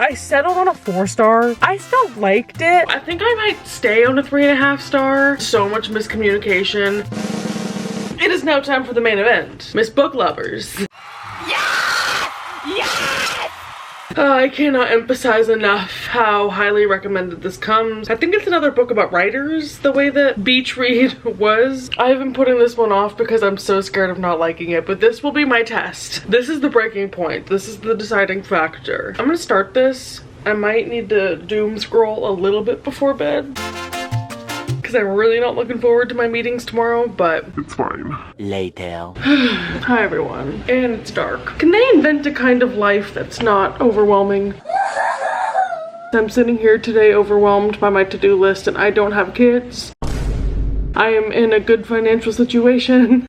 I settled on a 4-star. I still liked it. I think I might stay on a 3.5 star. So much miscommunication. It is now time for the main event. Miss Book Lovers. Yes! Yes! I cannot emphasize enough how highly recommended this comes. I think it's another book about writers, the way that Beach Read was. I have been putting this one off because I'm so scared of not liking it, but this will be my test. This is the breaking point. This is the deciding factor. I'm gonna start this. I might need to doom scroll a little bit before bed, because I'm really not looking forward to my meetings tomorrow, but it's fine. Later. Hi everyone. And it's dark. Can they invent a kind of life that's not overwhelming? I'm sitting here today overwhelmed by my to-do list and I don't have kids. I am in a good financial situation.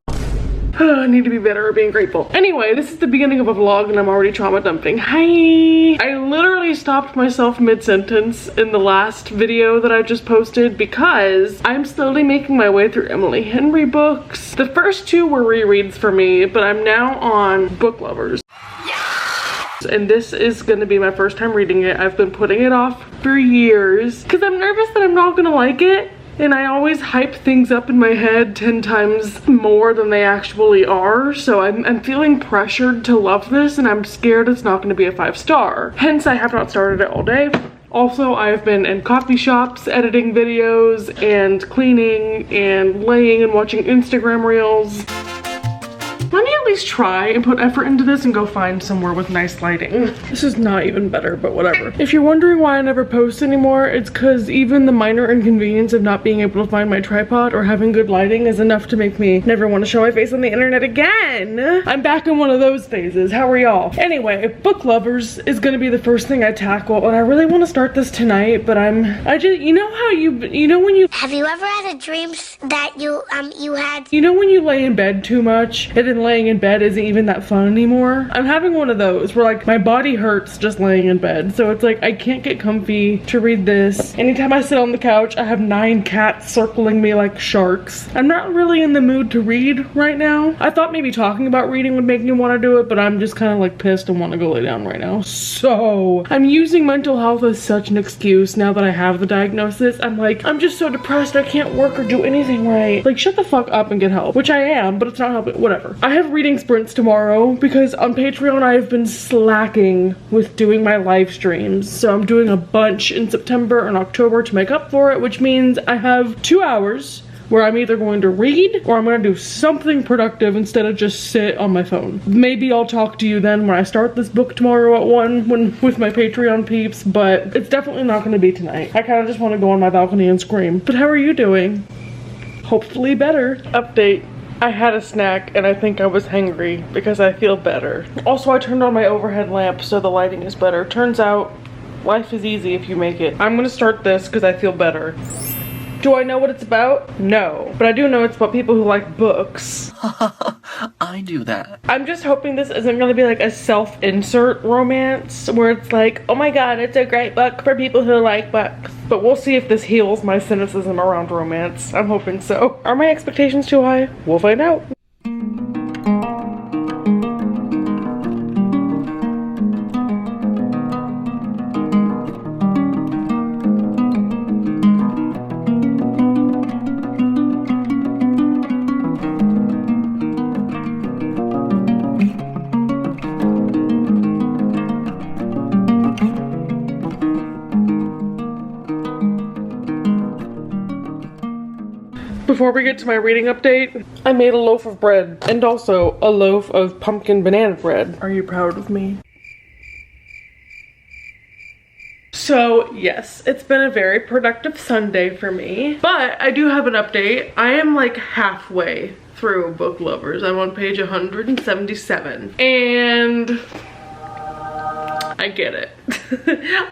I need to be better at being grateful. Anyway, this is the beginning of a vlog and I'm already trauma dumping. Hi! I literally stopped myself mid-sentence in the last video that I just posted because I'm slowly making my way through Emily Henry books. The first 2 were rereads for me, but I'm now on Book Lovers. And this is gonna be my first time reading it. I've been putting it off for years because I'm nervous that I'm not gonna like it. And I always hype things up in my head 10 times more than they actually are. So I'm feeling pressured to love this and I'm scared it's not gonna be a 5-star. Hence, I have not started it all day. Also, I've been in coffee shops editing videos and cleaning and laying and watching Instagram reels. Let me at least try and put effort into this and go find somewhere with nice lighting. This is not even better, but whatever. If you're wondering why I never post anymore, it's because even the minor inconvenience of not being able to find my tripod or having good lighting is enough to make me never want to show my face on the internet again. I'm back in one of those phases. How are y'all? Anyway, Book Lovers is gonna be the first thing I tackle, and I really want to start this tonight, but you know how you know when you Have you ever had a dream that you had? You know when you lay in bed too much and then laying in bed isn't even that fun anymore? I'm having one of those where like my body hurts just laying in bed. So it's like I can't get comfy to read this. Anytime I sit on the couch, I have 9 cats circling me like sharks. I'm not really in the mood to read right now. I thought maybe talking about reading would make me want to do it, but I'm just kind of like pissed and want to go lay down right now. So I'm using mental health as such an excuse now that I have the diagnosis. I'm like, I'm just so depressed I can't work or do anything right. Like, shut the fuck up and get help. Which I am, but it's not helping. Whatever. I have reading sprints tomorrow because on Patreon I have been slacking with doing my live streams. So I'm doing a bunch in September and October to make up for it, which means I have 2 hours where I'm either going to read or I'm going to do something productive instead of just sit on my phone. Maybe I'll talk to you then when I start this book tomorrow at 1 with my Patreon peeps, but it's definitely not going to be tonight. I kind of just want to go on my balcony and scream. But how are you doing? Hopefully better. Update. I had a snack and I think I was hangry because I feel better. Also, I turned on my overhead lamp so the lighting is better. Turns out, life is easy if you make it. I'm gonna start this because I feel better. Do I know what it's about? No. But I do know it's about people who like books. I do that. I'm just hoping this isn't gonna be like a self-insert romance where it's like, oh my god, it's a great book for people who like books. But we'll see if this heals my cynicism around romance. I'm hoping so. Are my expectations too high? We'll find out. Before we get to my reading update, I made a loaf of bread and also a loaf of pumpkin banana bread. Are you proud of me? So yes, it's been a very productive Sunday for me, but I do have an update. I am like halfway through Book Lovers. I'm on page 177 and I get it.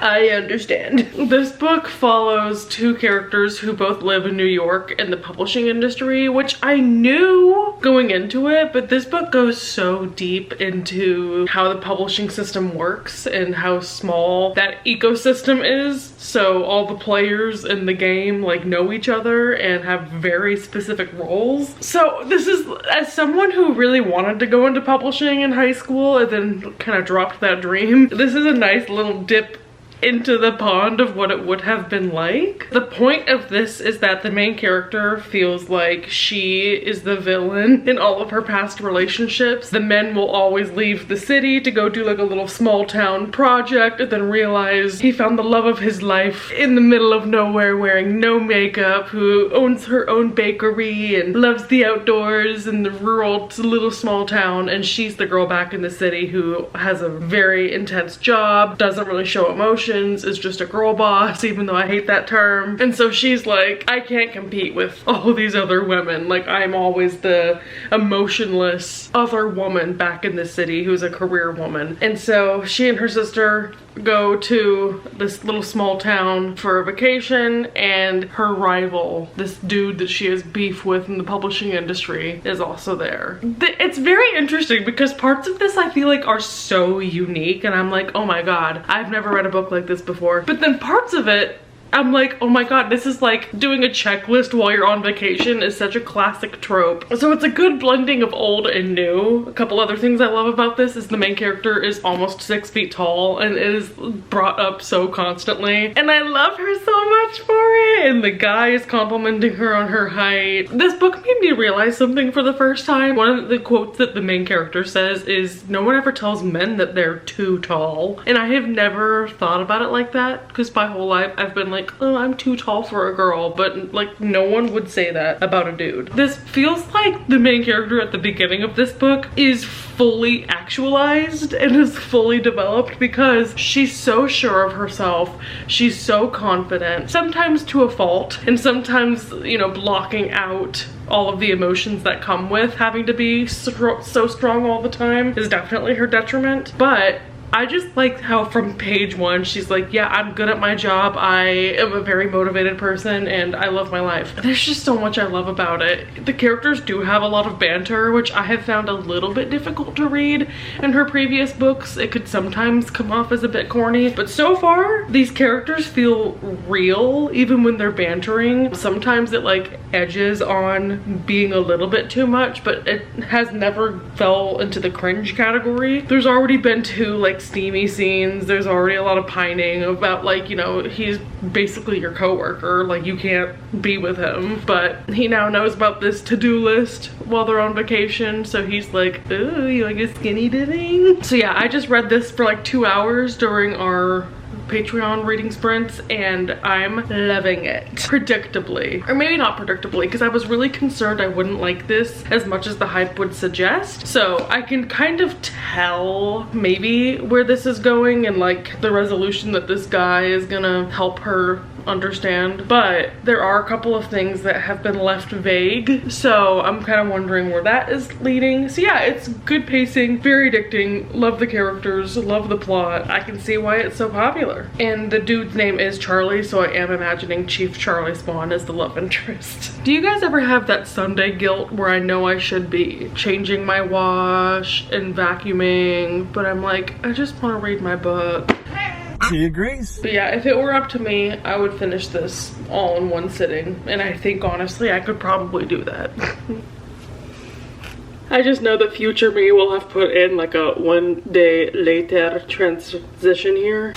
I understand. This book follows 2 characters who both live in New York in the publishing industry, which I knew going into it, but this book goes so deep into how the publishing system works and how small that ecosystem is. So all the players in the game like know each other and have very specific roles. So this is, as someone who really wanted to go into publishing in high school and then kind of dropped that dream, this is a nice little dip into the pond of what it would have been like. The point of this is that the main character feels like she is the villain in all of her past relationships. The men will always leave the city to go do like a little small town project and then realize he found the love of his life in the middle of nowhere wearing no makeup, who owns her own bakery and loves the outdoors in the rural little small town, and she's the girl back in the city who has a very intense job, doesn't really show emotions, is just a girl boss, even though I hate that term. And so she's like, I can't compete with all these other women. Like, I'm always the emotionless other woman back in the city who's a career woman. And so she and her sister go to this little small town for a vacation, and her rival, this dude that she has beef with in the publishing industry, is also there. It's very interesting because parts of this I feel like are so unique, and I'm like, oh my god, I've never read a book like this before. But then parts of it, I'm like, oh my god, this is like doing a checklist while you're on vacation is such a classic trope. So it's a good blending of old and new. A couple other things I love about this is the main character is almost 6 feet tall and is brought up so constantly. And I love her so much for it. And the guy is complimenting her on her height. This book made me realize something for the first time. One of the quotes that the main character says is, no one ever tells men that they're too tall. And I have never thought about it like that, because my whole life I've been like, oh, I'm too tall for a girl, but like no one would say that about a dude. This feels like the main character at the beginning of this book is fully actualized and is fully developed because she's so sure of herself, she's so confident, sometimes to a fault, and sometimes, you know, blocking out all of the emotions that come with having to be so strong all the time is definitely her detriment. But I just like how from page one she's like, yeah, I'm good at my job, I am a very motivated person, and I love my life. There's just so much I love about it. The characters do have a lot of banter, which I have found a little bit difficult to read in her previous books. It could sometimes come off as a bit corny, but so far these characters feel real even when they're bantering. Sometimes it like edges on being a little bit too much, but it has never fell into the cringe category. There's already been 2 like steamy scenes. There's already a lot of pining about like, you know, he's basically your coworker, like you can't be with him, but he now knows about this to-do list while they're on vacation, so he's like, ooh, you like a skinny dipping? So yeah, I just read this for like 2 hours during our Patreon reading sprints, and I'm loving it. Predictably, or maybe not predictably, because I was really concerned I wouldn't like this as much as the hype would suggest. So I can kind of tell maybe where this is going and like the resolution that this guy is gonna help her understand, but there are a couple of things that have been left vague, so I'm kind of wondering where that is leading. So yeah, it's good pacing, very addicting, love the characters, love the plot. I can see why it's so popular. And the dude's name is Charlie, so I am imagining Chief Charlie Spawn as the love interest. Do you guys ever have that Sunday guilt where I know I should be changing my wash and vacuuming, but I'm like, I just want to read my book? She agrees. But yeah, if it were up to me, I would finish this all in one sitting. And I think honestly, I could probably do that. I just know that future me will have put in like a 1 day later transition here.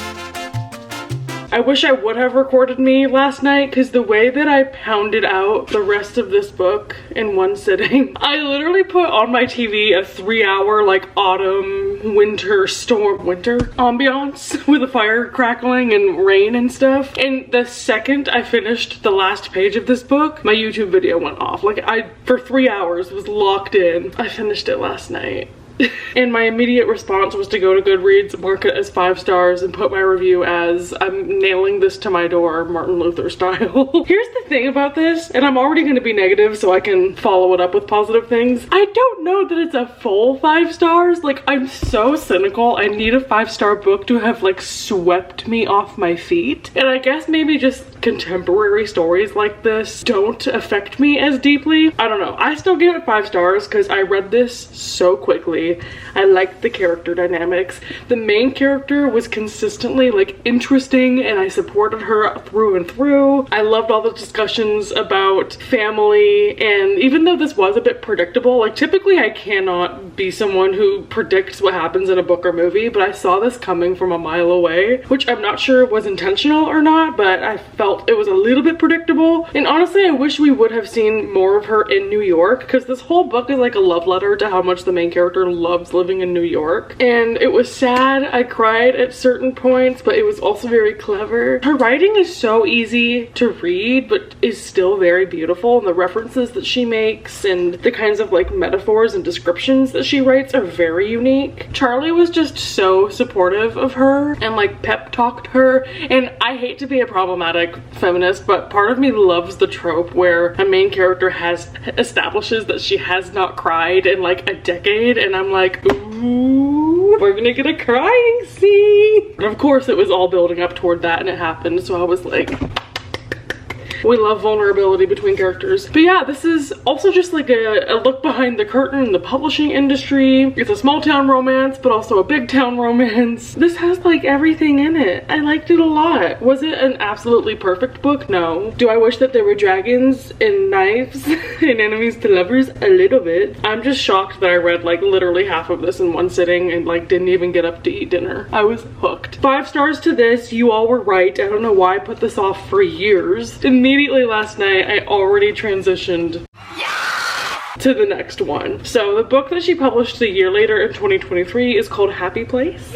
I wish I would have recorded me last night, because the way that I pounded out the rest of this book in one sitting, I literally put on my TV a 3-hour like autumn, winter, ambiance with a fire crackling and rain and stuff. And the second I finished the last page of this book, my YouTube video went off. Like for 3 hours was locked in. I finished it last night. And my immediate response was to go to Goodreads, mark it as 5 stars, and put my review as, I'm nailing this to my door, Martin Luther style. Here's the thing about this, and I'm already going to be negative so I can follow it up with positive things. I don't know that it's a full 5 stars. Like, I'm so cynical. I need a 5-star book to have like swept me off my feet. And I guess maybe just contemporary stories like this don't affect me as deeply. I don't know. I still give it 5 stars because I read this so quickly. story. I liked the character dynamics. The main character was consistently like interesting and I supported her through and through. I loved all the discussions about family, and even though this was a bit predictable, like typically I cannot be someone who predicts what happens in a book or movie, but I saw this coming from a mile away, which I'm not sure was intentional or not, but I felt it was a little bit predictable. And honestly, I wish we would have seen more of her in New York, because this whole book is like a love letter to how much the main character loves living in New York. And it was sad, I cried at certain points, but it was also very clever. Her writing is so easy to read, but is still very beautiful, and the references that she makes and the kinds of like metaphors and descriptions that she writes are very unique. Charlie was just so supportive of her and like pep talked her, and I hate to be a problematic feminist, but part of me loves the trope where a main character establishes that she has not cried in like a decade, and I'm like, ooh, we're gonna get a crying scene. And of course it was all building up toward that and it happened, so I was like, we love vulnerability between characters. But yeah, this is also just like a look behind the curtain in the publishing industry. It's a small town romance, but also a big town romance. This has like everything in it. I liked it a lot. Was it an absolutely perfect book? No. Do I wish that there were dragons and knives and enemies to lovers? A little bit. I'm just shocked that I read like literally half of this in one sitting and like didn't even get up to eat dinner. I was hooked. 5 stars to this. You all were right. I don't know why I put this off for years. Immediately last night, I already transitioned to the next one. So the book that she published a year later in 2023 is called Happy Place.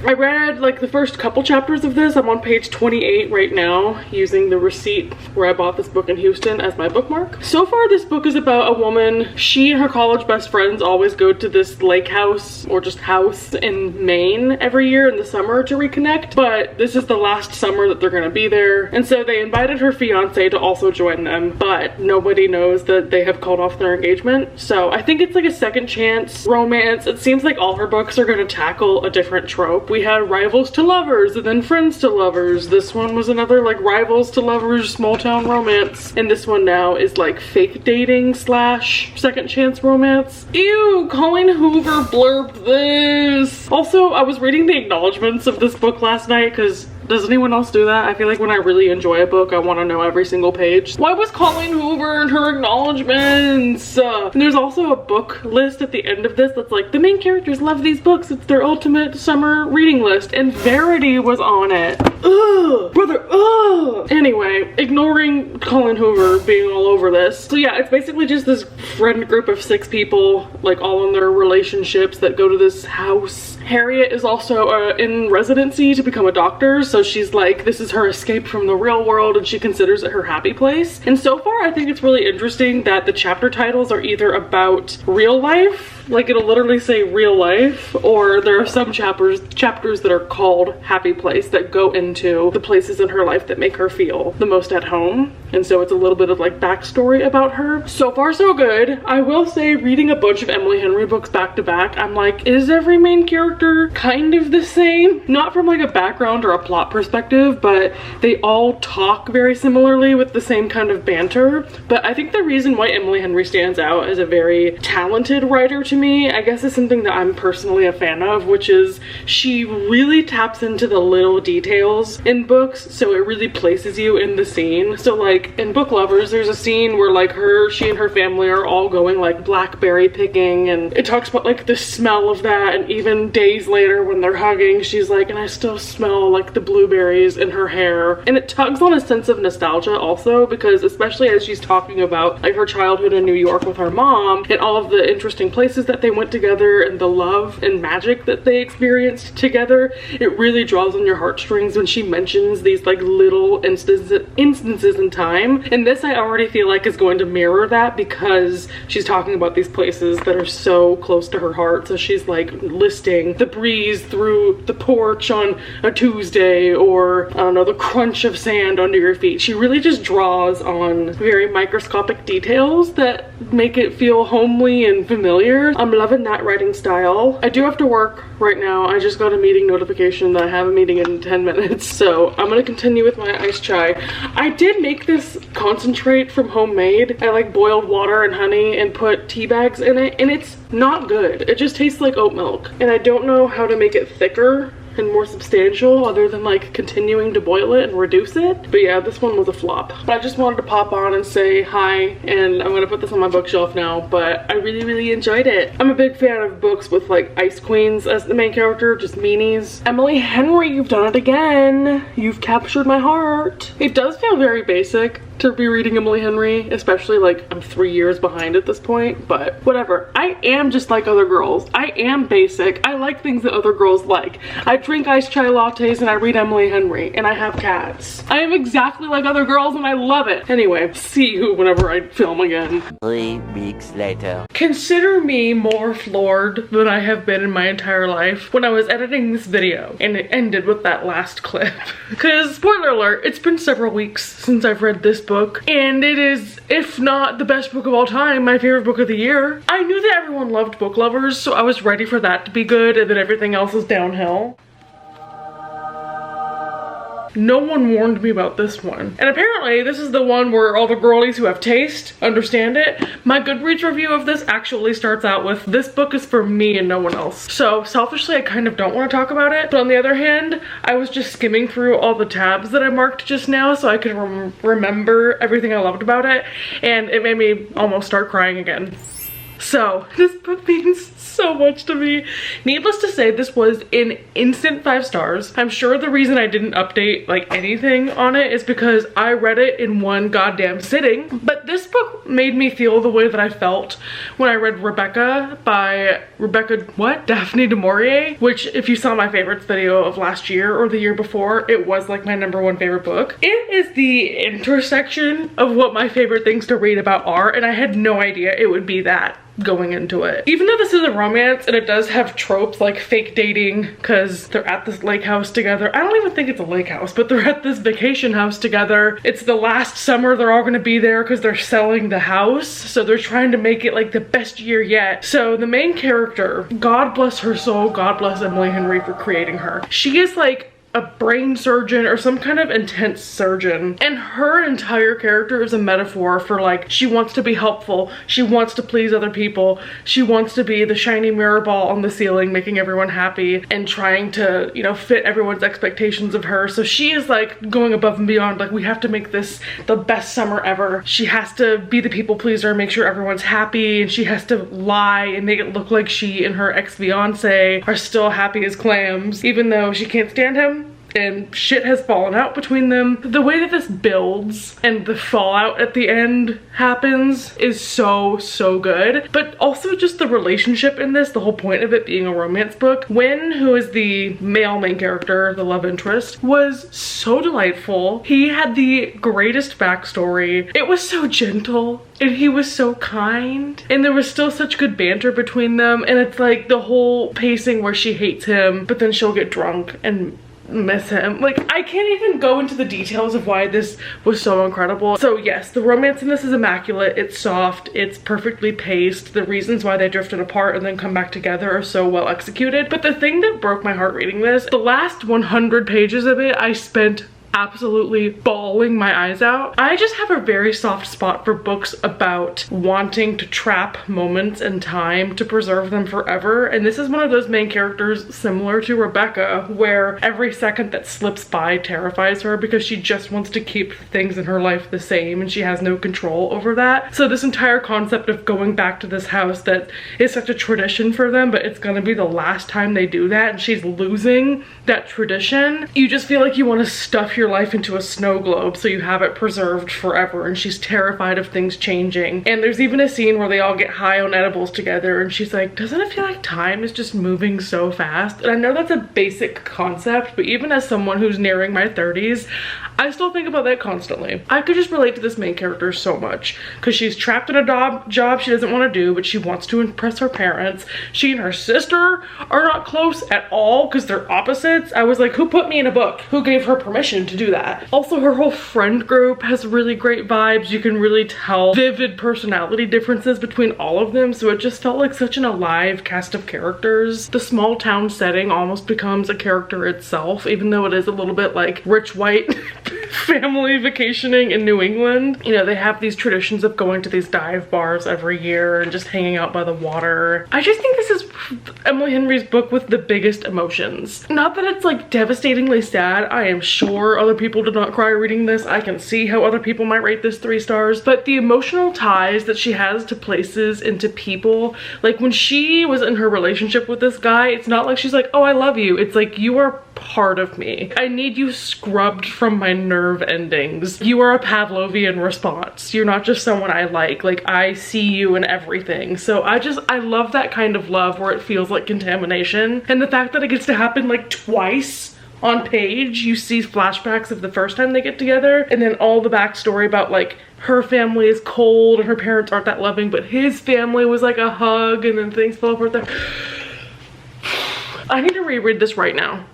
I read like the first couple chapters of this. I'm on page 28 right now, using the receipt where I bought this book in Houston as my bookmark. So far, this book is about a woman. She and her college best friends always go to this lake house or just house in Maine every year in the summer to reconnect, but this is the last summer that they're gonna be there. And so they invited her fiance to also join them, but nobody knows that they have called off their engagement. So I think it's like a second chance romance. It seems like all her books are gonna tackle a different trope. We had rivals to lovers and then friends to lovers. This one was another like rivals to lovers small town romance, and this one now is like fake dating slash second chance romance. Ew, Colleen Hoover blurbed this. Also, I was reading the acknowledgements of this book last night because does anyone else do that? I feel like when I really enjoy a book, I want to know every single page. Why was Colleen Hoover in her acknowledgements? And there's also a book list at the end of this that's like, the main characters love these books. It's their ultimate summer reading list. And Verity was on it. Ugh, brother, ugh. Anyway, ignoring Colleen Hoover being all over this. So yeah, it's basically just this friend group of 6 people, like all in their relationships, that go to this house. Harriet is also in residency to become a doctor, so she's like, this is her escape from the real world and she considers it her happy place. And so far I think it's really interesting that the chapter titles are either about real life, like it'll literally say real life, or there are some chapters that are called Happy Place that go into the places in her life that make her feel the most at home. And so it's a little bit of like backstory about her. So far so good. I will say, reading a bunch of Emily Henry books back to back, I'm like, is every main character kind of the same? Not from like a background or a plot perspective, but they all talk very similarly with the same kind of banter. But I think the reason why Emily Henry stands out as a very talented writer to me, I guess, is something that I'm personally a fan of, which is she really taps into the little details in books, so it really places you in the scene. So like in Book Lovers, there's a scene where like she and her family are all going like blackberry picking, and it talks about like the smell of that, and even days later when they're hugging, she's like, and I still smell like the blueberries in her hair. And it tugs on a sense of nostalgia also, because especially as she's talking about like her childhood in New York with her mom and all of the interesting places that they went together and the love and magic that they experienced together, it really draws on your heartstrings when she mentions these like little instances in time. And this I already feel like is going to mirror that, because she's talking about these places that are so close to her heart. So she's like listing the breeze through the porch on a Tuesday, or I don't know, the crunch of sand under your feet. She really just draws on very microscopic details that make it feel homely and familiar. I'm loving that writing style. I do have to work right now. I just got a meeting notification that I have a meeting in 10 minutes. So I'm gonna continue with my iced chai. I did make this concentrate from homemade. I like boiled water and honey and put tea bags in it, and it's not good. It just tastes like oat milk. And I don't know how to make it thicker and more substantial other than like continuing to boil it and reduce it. But yeah, this one was a flop. But I just wanted to pop on and say hi, and I'm gonna put this on my bookshelf now, but I really enjoyed it. I'm a big fan of books with like ice queens as the main character, just meanies. Emily Henry, you've done it again. You've captured my heart. It does feel very basic to be reading Emily Henry, especially like I'm 3 years behind at this point, but whatever. I am just like other girls. I am basic. I like things that other girls like. I drink iced chai lattes and I read Emily Henry and I have cats. I am exactly like other girls and I love it. Anyway, see you whenever I film again. 3 weeks later. Consider me more floored than I have been in my entire life when I was editing this video and it ended with that last clip. Because, spoiler alert, it's been several weeks since I've read this book, and it is, if not the best book of all time, my favorite book of the year. I knew that everyone loved book lovers, so I was ready for that to be good, and then everything else is downhill. No one warned me about this one. And apparently this is the one where all the girlies who have taste understand it. My Goodreads review of this actually starts out with, "This book is for me and no one else." So selfishly, I kind of don't want to talk about it. But on the other hand, I was just skimming through all the tabs that I marked just now so I could remember everything I loved about it. And it made me almost start crying again. So this book means so much to me. Needless to say, this was an instant 5 stars. I'm sure the reason I didn't update like anything on it is because I read it in one goddamn sitting. But this book made me feel the way that I felt when I read Rebecca by Daphne du Maurier, which if you saw my favorites video of last year or the year before, it was like my #1 favorite book. It is the intersection of what my favorite things to read about are, and I had no idea it would be that going into it. Even though this is a romance and it does have tropes like fake dating because they're at this lake house together. I don't even think it's a lake house, but they're at this vacation house together. It's the last summer they're all gonna be there because they're selling the house. So they're trying to make it like the best year yet. So the main character, God bless her soul, God bless Emily Henry for creating her. She is like a brain surgeon or some kind of intense surgeon, and her entire character is a metaphor for like, she wants to be helpful, she wants to please other people, she wants to be the shiny mirror ball on the ceiling making everyone happy and trying to, you know, fit everyone's expectations of her. So she is like going above and beyond, like, we have to make this the best summer ever. She has to be the people pleaser, make sure everyone's happy, and she has to lie and make it look like she and her ex-fiance are still happy as clams even though she can't stand him and shit has fallen out between them. The way that this builds and the fallout at the end happens is so good. But also just the relationship in this, the whole point of it being a romance book. Wynn, who is the male main character, the love interest, was so delightful. He had the greatest backstory. It was so gentle and he was so kind, and there was still such good banter between them. And it's like the whole pacing where she hates him but then she'll get drunk and miss him. Like, I can't even go into the details of why this was so incredible. So yes, the romance in this is immaculate. It's soft, it's perfectly paced. The reasons why they drifted apart and then come back together are so well executed. But the thing that broke my heart reading this, the last 100 pages of it, I spent absolutely bawling my eyes out. I just have a very soft spot for books about wanting to trap moments in time to preserve them forever, and this is one of those main characters similar to Rebecca, where every second that slips by terrifies her because she just wants to keep things in her life the same and she has no control over that. So this entire concept of going back to this house that is such a tradition for them, but it's gonna be the last time they do that and she's losing that tradition, you just feel like you want to stuff your life into a snow globe so you have it preserved forever, and she's terrified of things changing. And there's even a scene where they all get high on edibles together and she's like, doesn't it feel like time is just moving so fast? And I know that's a basic concept, but even as someone who's nearing my 30s, I still think about that constantly. I could just relate to this main character so much because she's trapped in a job she doesn't want to do, but she wants to impress her parents. She and her sister are not close at all because they're opposites. I was like, who put me in a book? Who gave her permission to to do that. Also, her whole friend group has really great vibes. You can really tell vivid personality differences between all of them, so it just felt like such an alive cast of characters. The small town setting almost becomes a character itself, even though it is a little bit like rich white family vacationing in New England. You know, they have these traditions of going to these dive bars every year and just hanging out by the water. I just think this is Emily Henry's book with the biggest emotions. Not that it's like devastatingly sad. I am sure other people did not cry reading this. I can see how other people might rate this 3 stars, but the emotional ties that she has to places and to people, like when she was in her relationship with this guy, it's not like she's like, oh, I love you. It's like, you are part of me. I need you scrubbed from my nerve endings. You are a Pavlovian response. You're not just someone I like I see you in everything. So I love that kind of love where it feels like contamination, and the fact that it gets to happen like twice on page. You see flashbacks of the first time they get together, and then all the backstory about like her family is cold and her parents aren't that loving, but his family was like a hug, and then things fell apart there. I need to reread this right now.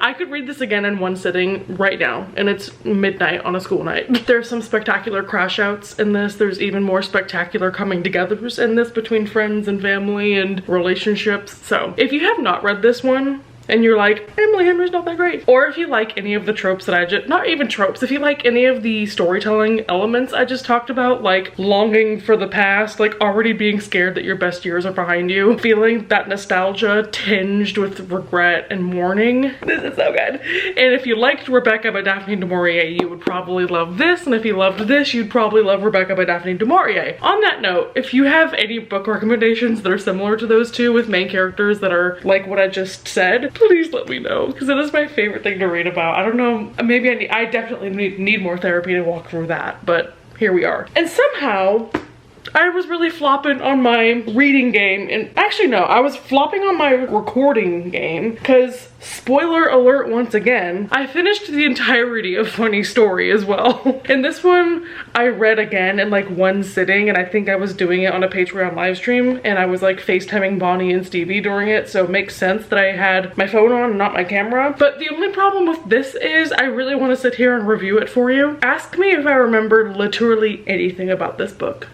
I could read this again in one sitting right now, and it's midnight on a school night. There's some spectacular crash outs in this. There's even more spectacular coming togethers in this between friends and family and relationships. So if you have not read this one, and you're like, Emily Henry's not that great, or if you like any of the tropes that I just, not even tropes, if you like any of the storytelling elements I just talked about, like longing for the past, like already being scared that your best years are behind you, feeling that nostalgia tinged with regret and mourning, this is so good. And if you liked Rebecca by Daphne du Maurier, you would probably love this, and if you loved this, you'd probably love Rebecca by Daphne du Maurier. On that note, if you have any book recommendations that are similar to those two with main characters that are like what I just said, please let me know, because it is my favorite thing to read about. I don't know, maybe I definitely need more therapy to walk through that, but here we are. And somehow I was really flopping on my reading game, and actually no, I was flopping on my recording game, because spoiler alert once again, I finished the entirety of Funny Story as well. And this one I read again in like one sitting, and I think I was doing it on a Patreon live stream, and I was like FaceTiming Bonnie and Stevie during it, so it makes sense that I had my phone on and not my camera. But the only problem with this is I really want to sit here and review it for you. Ask me if I remember literally anything about this book,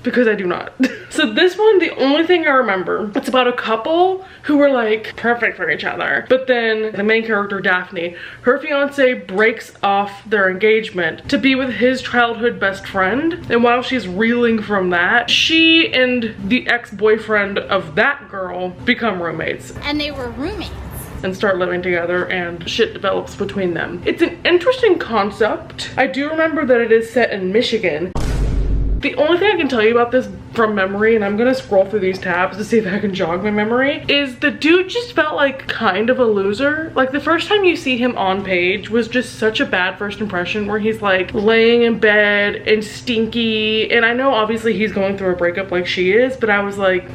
because I do not. So this one, the only thing I remember, it's about a couple who were like perfect for each other, but then the main character, Daphne, her fiance breaks off their engagement to be with his childhood best friend, and while she's reeling from that, she and the ex-boyfriend of that girl become roommates. And they were roommates. And start living together, and shit develops between them. It's an interesting concept. I do remember that it is set in Michigan. The only thing I can tell you about this from memory, and I'm gonna scroll through these tabs to see if I can jog my memory, is the dude just felt like kind of a loser. Like the first time you see him on page was just such a bad first impression, where he's like laying in bed and stinky, and I know obviously he's going through a breakup like she is, but I was like,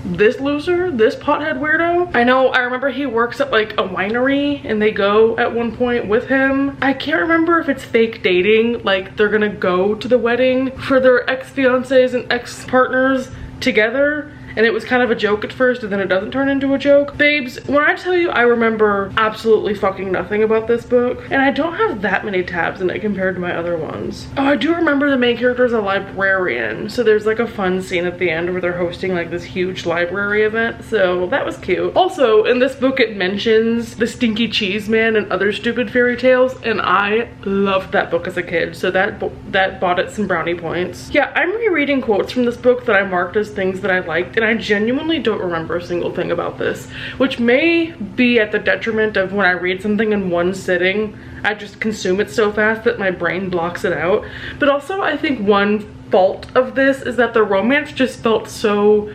this loser, this pothead weirdo. I remember he works at like a winery, and they go at one point with him. I can't remember if it's fake dating, like they're gonna go to the wedding for their ex-fiancés and ex-partners together, and it was kind of a joke at first, and then it doesn't turn into a joke. Babes, when I tell you I remember absolutely fucking nothing about this book, and I don't have that many tabs in it compared to my other ones. Oh, I do remember the main character is a librarian, so there's like a fun scene at the end where they're hosting like this huge library event, so that was cute. Also, in this book it mentions the Stinky Cheese Man and other stupid fairy tales, and I loved that book as a kid, so that bought it some brownie points. Yeah, I'm rereading quotes from this book that I marked as things that I liked, and I genuinely don't remember a single thing about this, which may be at the detriment of when I read something in one sitting, I just consume it so fast that my brain blocks it out. But also I think one fault of this is that the romance just felt so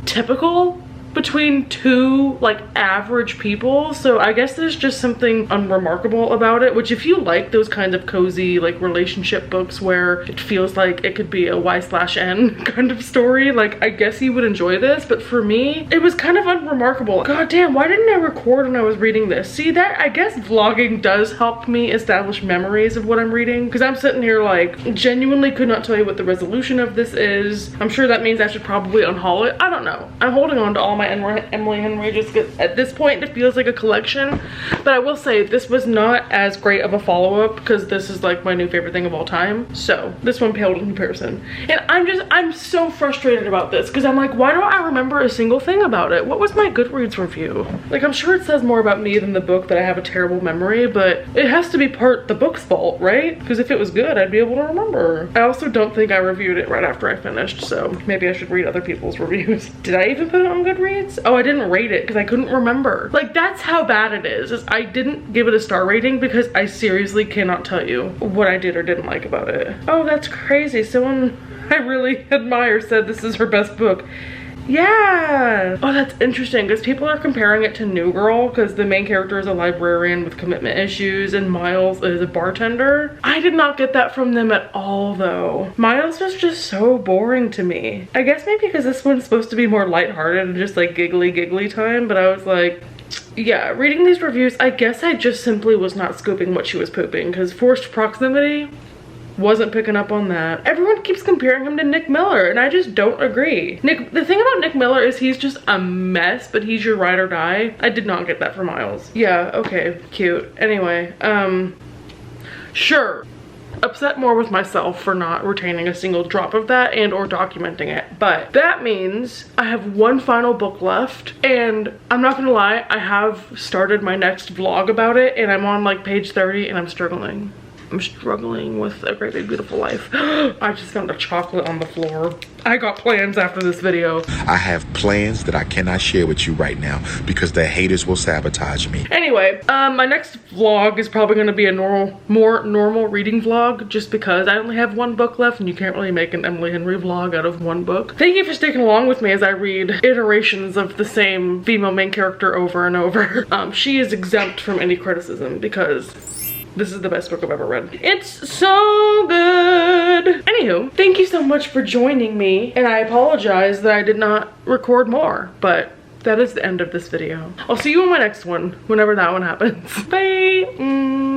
typical between two like average people, so I guess there's just something unremarkable about it, which if you like those kinds of cozy like relationship books where it feels like it could be a Y/N kind of story, like I guess you would enjoy this. But for me, it was kind of unremarkable. God damn, why didn't I record when I was reading this? See, that I guess vlogging does help me establish memories of what I'm reading, because I'm sitting here like genuinely could not tell you what the resolution of this is. I'm sure that means I should probably unhaul it. I don't know. I'm holding on to all my my Emily Henry, just at this point it feels like a collection. But I will say this was not as great of a follow-up because this is like my new favorite thing of all time. So this one paled in comparison. And I'm so frustrated about this because I'm like, why don't I remember a single thing about it? What was my Goodreads review? Like, I'm sure it says more about me than the book that I have a terrible memory, but it has to be part the book's fault, right? Because if it was good, I'd be able to remember. I also don't think I reviewed it right after I finished, so maybe I should read other people's reviews. Did I even put it on Goodreads? Oh, I didn't rate it because I couldn't remember. Like, that's how bad it is I didn't give it a star rating because I seriously cannot tell you what I did or didn't like about it. Oh, that's crazy. Someone I really admire said this is her best book. Yeah. Oh, that's interesting because people are comparing it to New Girl because the main character is a librarian with commitment issues and Miles is a bartender. I did not get that from them at all though. Miles was just so boring to me. I guess maybe because this one's supposed to be more lighthearted and just like giggly time, but I was like, yeah, reading these reviews, I guess I just simply was not scooping what she was pooping because Forced Proximity wasn't picking up on that. Everyone keeps comparing him to Nick Miller and I just don't agree. The thing about Nick Miller is he's just a mess, but he's your ride or die. I did not get that from Miles. Yeah, okay, cute. Anyway, sure. Upset more with myself for not retaining a single drop of that and or documenting it, but that means I have one final book left, and I'm not gonna lie, I have started my next vlog about it and I'm on like page 30 and I'm struggling. I'm struggling with A Great Big Beautiful Life. I just found a chocolate on the floor. I got plans after this video. I have plans that I cannot share with you right now because the haters will sabotage me. Anyway, my next vlog is probably going to be a more normal reading vlog just because I only have one book left and you can't really make an Emily Henry vlog out of one book. Thank you for sticking along with me as I read iterations of the same female main character over and over. She is exempt from any criticism because this is the best book I've ever read. It's so good. Anywho, thank you so much for joining me. And I apologize that I did not record more, but that is the end of this video. I'll see you in my next one, whenever that one happens. Bye.